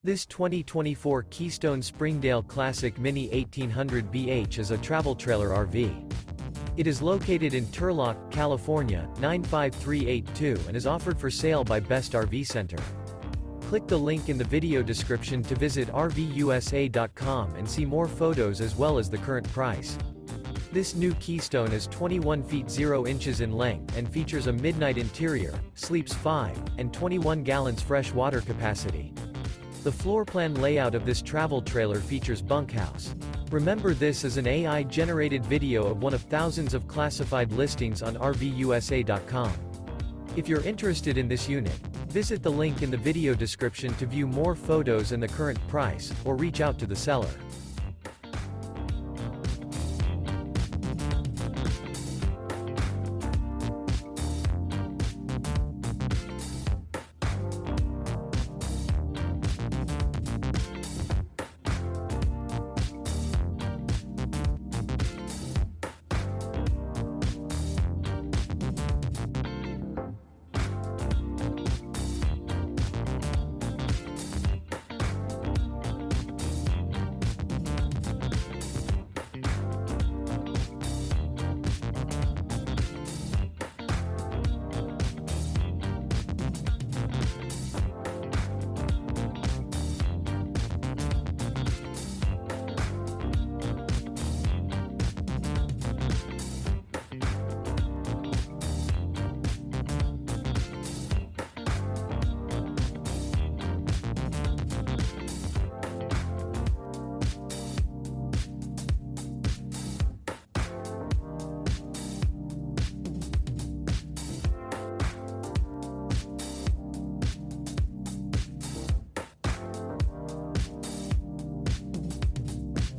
This 2024 Keystone Springdale Classic Mini 1800 BH is a travel trailer RV. It is located in Turlock, California, 95382 and is offered for sale by Best RV Center. Click the link in the video description to visit RVUSA.com and see more photos as well as the current price. This new Keystone is 21 feet 0 inches in length and features a midnight interior, sleeps 5, and 21 gallons fresh water capacity. The floor plan layout of this travel trailer features Bunkhouse. Remember, this is an AI-generated video of one of thousands of classified listings on RVUSA.com. If you're interested in this unit, visit the link in the video description to view more photos and the current price, or reach out to the seller.